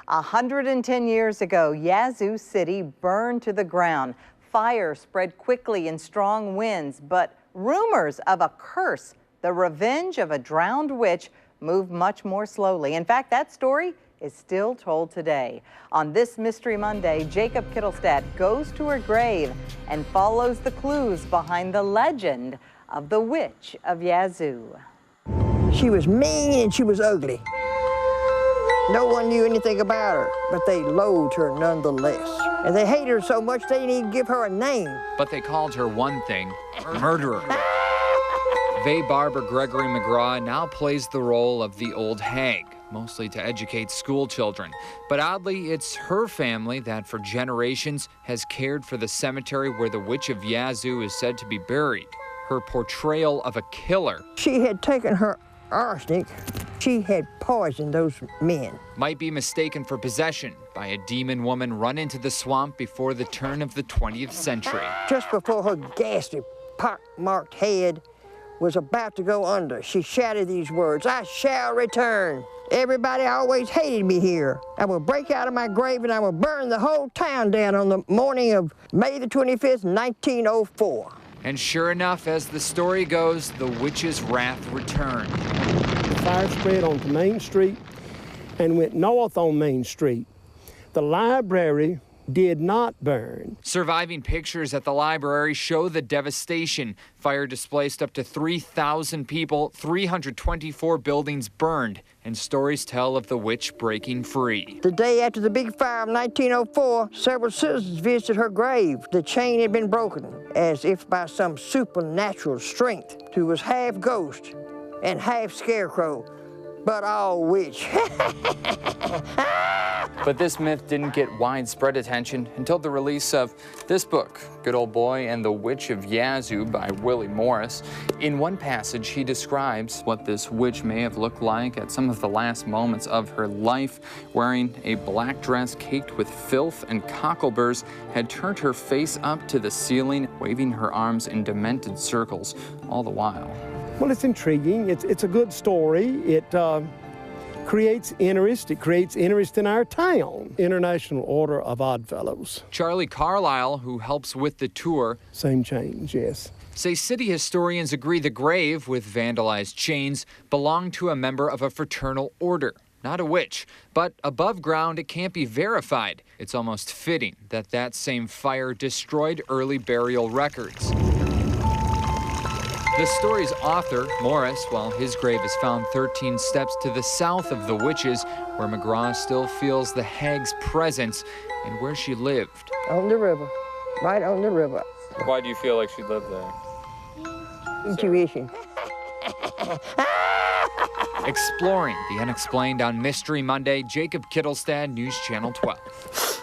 110 years ago, Yazoo City burned to the ground. Fire spread quickly in strong winds, but rumors of a curse, the revenge of a drowned witch, moved much more slowly. In fact, that story is still told today. On this Mystery Monday, Jacob Kittilstad goes to her grave and follows the clues behind the legend of the Witch of Yazoo. She was mean and she was ugly. No one knew anything about her, but they loathed her nonetheless. And they hated her so much they didn't even give her a name. But they called her one thing, murderer. Vay barber Gregory McGraw now plays the role of the old hag, mostly to educate school children. But oddly, it's her family that for generations has cared for the cemetery where the Witch of Yazoo is said to be buried. Her portrayal of a killer. She had taken her arsenic. She had poisoned those men. Might be mistaken for possession by a demon woman run into the swamp before the turn of the 20th century. Just before her ghastly, pock-marked head was about to go under, she shouted these words, "I shall return. Everybody always hated me here. I will break out of my grave and I will burn the whole town down on the morning of May the 25th, 1904. And sure enough, as the story goes, the witch's wrath returned. The fire spread onto Main Street and went north on Main Street. The library did not burn. Surviving pictures at the library show the devastation. Fire displaced up to 3,000 people, 324 buildings burned, and stories tell of the witch breaking free. The day after the big fire of 1904, several citizens visited her grave. The chain had been broken, as if by some supernatural strength, who was half ghost and half scarecrow, but all witch. But this myth didn't get widespread attention until the release of this book, Good Old Boy and the Witch of Yazoo by Willie Morris. In one passage, he describes what this witch may have looked like at some of the last moments of her life. Wearing a black dress caked with filth and cockleburrs, had turned her face up to the ceiling, waving her arms in demented circles, all the while. Well, it's intriguing. It's a good story. It creates interest. It creates interest in our town. International Order of Oddfellows. Charlie Carlisle, who helps with the tour, Same change, yes. say city historians agree the grave with vandalized chains belonged to a member of a fraternal order, not a witch. But above ground, it can't be verified. It's almost fitting that that same fire destroyed early burial records. The story's author, Morris, well, his grave is found 13 steps to the south of the witches, where McGraw still feels the hag's presence and where she lived. On the river, right on the river. Why do you feel like she lived there? Intuition. Exploring the unexplained on Mystery Monday, Jacob Kittilstad, News Channel 12.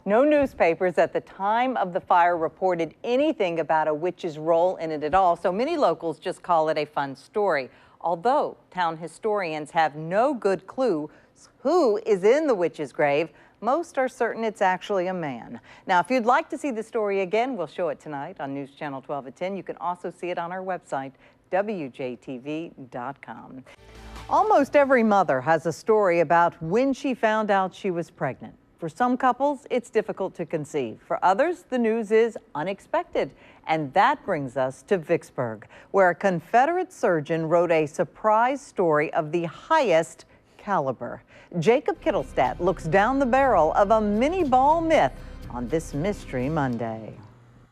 No newspapers at the time of the fire reported anything about a witch's role in it at all, so many locals just call it a fun story. Although town historians have no good clue who is in the witch's grave, most are certain it's actually a man. Now, if you'd like to see the story again, we'll show it tonight on News Channel 12 at 10. You can also see it on our website, wjtv.com. Almost every mother has a story about when she found out she was pregnant. For some couples, it's difficult to conceive. For others, the news is unexpected. And that brings us to Vicksburg, where a Confederate surgeon wrote a surprise story of the highest caliber. Jacob Kittilstad looks down the barrel of a mini ball myth on this Mystery Monday.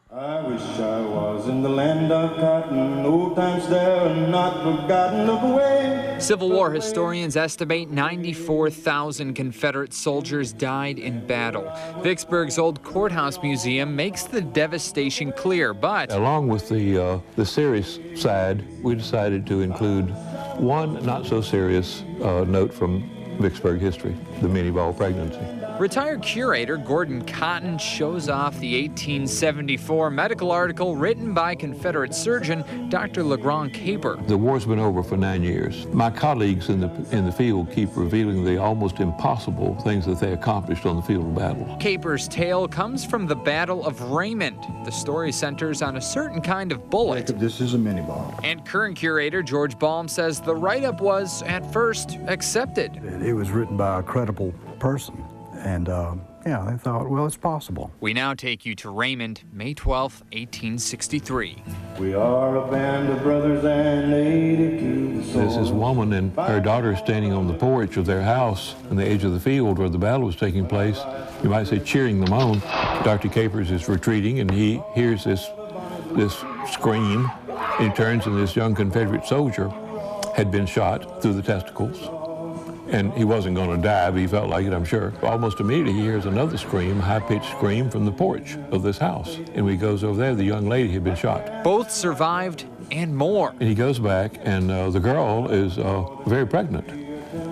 I wish I was in the land of cotton, old times there and not forgotten. Look away. Civil War historians estimate 94,000 Confederate soldiers died in battle. Vicksburg's old courthouse museum makes the devastation clear, but along with the serious side, we decided to include one not so serious note from Vicksburg history, the Minie ball pregnancy. Retired curator Gordon Cotton shows off the 1874 medical article written by Confederate surgeon Dr. LeGrand Caper. The war's been over for 9 years. My colleagues in the field keep revealing the almost impossible things that they accomplished on the field of battle. Caper's tale comes from the Battle of Raymond. The story centers on a certain kind of bullet. This is a mini ball. And current curator George Baum says the write-up was, at first, accepted. It was written by a credible person. And yeah, they thought, well, it's possible. We now take you to Raymond, May 12, 1863. We are a band of brothers and native to the soil. There's this woman and her daughter standing on the porch of their house on the edge of the field where the battle was taking place. You might say cheering them on. Dr. Capers is retreating and he hears this scream. He turns and this young Confederate soldier had been shot through the testicles. And he wasn't going to die, but he felt like it, I'm sure. Almost immediately, he hears another scream, high-pitched scream from the porch of this house. And when he goes over there, the young lady had been shot. Both survived and more. And he goes back, and the girl is very pregnant.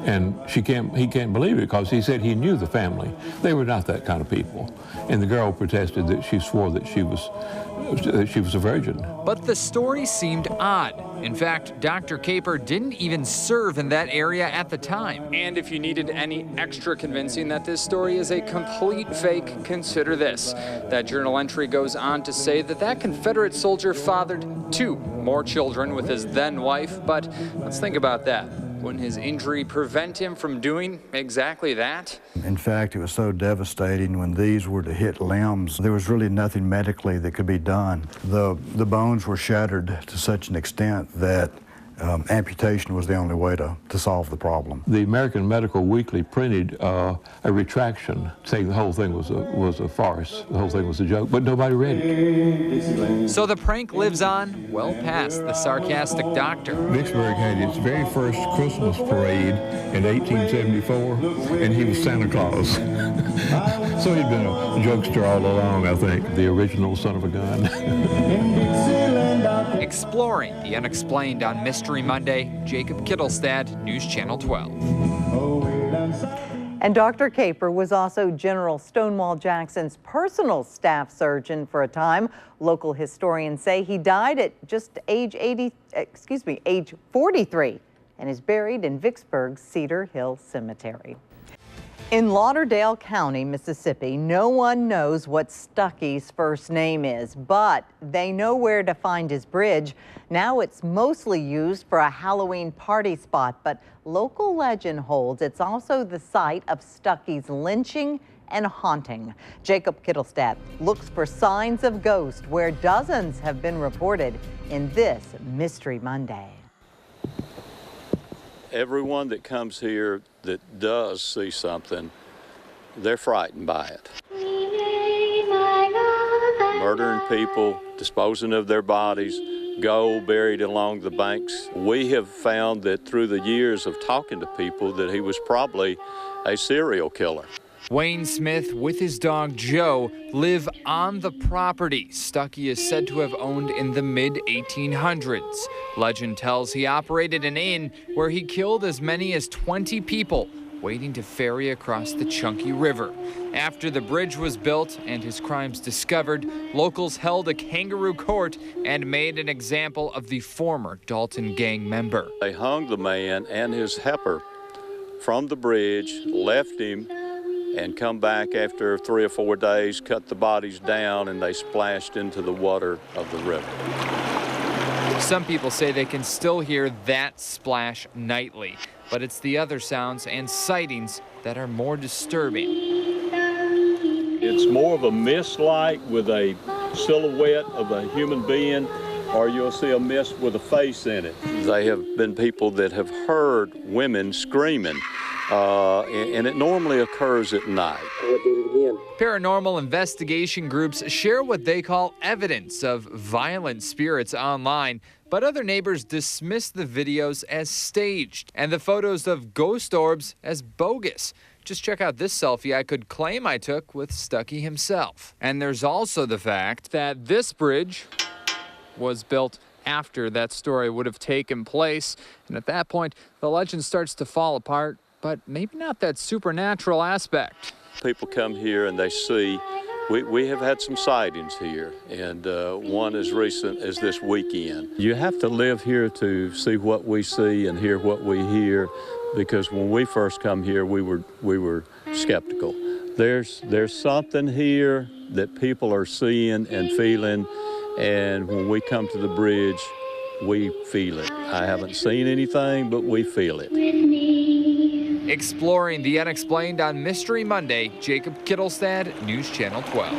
And he can't believe it because he said he knew the family. They were not that kind of people. And the girl protested that she swore that she was a virgin. But the story seemed odd. In fact, Dr. Caper didn't even serve in that area at the time. And if you needed any extra convincing that this story is a complete fake, consider this. That journal entry goes on to say that Confederate soldier fathered 2 more children with his then wife, but let's think about that. Wouldn't his injury prevent him from doing exactly that? In fact, it was so devastating when these were to hit limbs, there was really nothing medically that could be done. The bones were shattered to such an extent that amputation was the only way to solve the problem. The American Medical Weekly printed a retraction saying the whole thing was a farce, the whole thing was a joke, but nobody read it. So the prank lives on well past the sarcastic doctor. Vicksburg had its very first Christmas parade in 1874, and he was Santa Claus. So he'd been a jokester all along, I think, the original son of a gun. Exploring the unexplained on Mystery Monday, Jacob Kittilstad, News Channel 12. And Dr. Caper was also General Stonewall Jackson's personal staff surgeon for a time. Local historians say he died at just age 43 and is buried in Vicksburg's Cedar Hill Cemetery. In Lauderdale County, Mississippi, no one knows what Stuckey's first name is, but they know where to find his bridge. Now it's mostly used for a Halloween party spot, but local legend holds it's also the site of Stuckey's lynching and haunting. Jacob Kittilstad looks for signs of ghosts where dozens have been reported in this Mystery Monday. Everyone that comes here that does see something, they're frightened by it. Murdering people, disposing of their bodies, gold buried along the banks. We have found that through the years of talking to people that he was probably a serial killer. Wayne Smith, with his dog Joe, live on the property Stuckey is said to have owned in the mid-1800s. Legend tells he operated an inn where he killed as many as 20 people waiting to ferry across the Chunky River. After the bridge was built and his crimes discovered, locals held a kangaroo court and made an example of the former Dalton gang member. They hung the man and his helper from the bridge, left him, and come back after 3 or 4 days, cut the bodies down, and they splashed into the water of the river. Some people say they can still hear that splash nightly, but it's the other sounds and sightings that are more disturbing. It's more of a mist-like with a silhouette of a human being, or you'll see a mist with a face in it. They have been people that have heard women screaming. And it normally occurs at night. Paranormal investigation groups share what they call evidence of violent spirits online, but other neighbors dismiss the videos as staged and the photos of ghost orbs as bogus. Just check out this selfie I could claim I took with Stuckey himself. And there's also the fact that this bridge was built after that story would have taken place, and at that point, the legend starts to fall apart. But maybe not that supernatural aspect. People come here and they see, we have had some sightings here, and one as recent as this weekend. You have to live here to see what we see and hear what we hear, because when we first come here, we were skeptical. There's something here that people are seeing and feeling, and when we come to the bridge, we feel it. I haven't seen anything, but we feel it. Exploring the unexplained on Mystery Monday, Jacob Kittilstad, News Channel 12.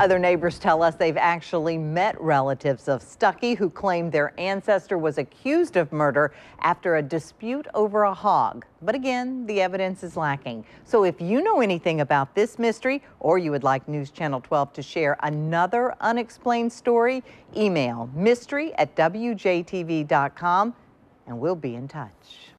Other neighbors tell us they've actually met relatives of Stuckey who claim their ancestor was accused of murder after a dispute over a hog. But again, the evidence is lacking. So if you know anything about this mystery, or you would like News Channel 12 to share another unexplained story, email mystery@wjtv.com and we'll be in touch.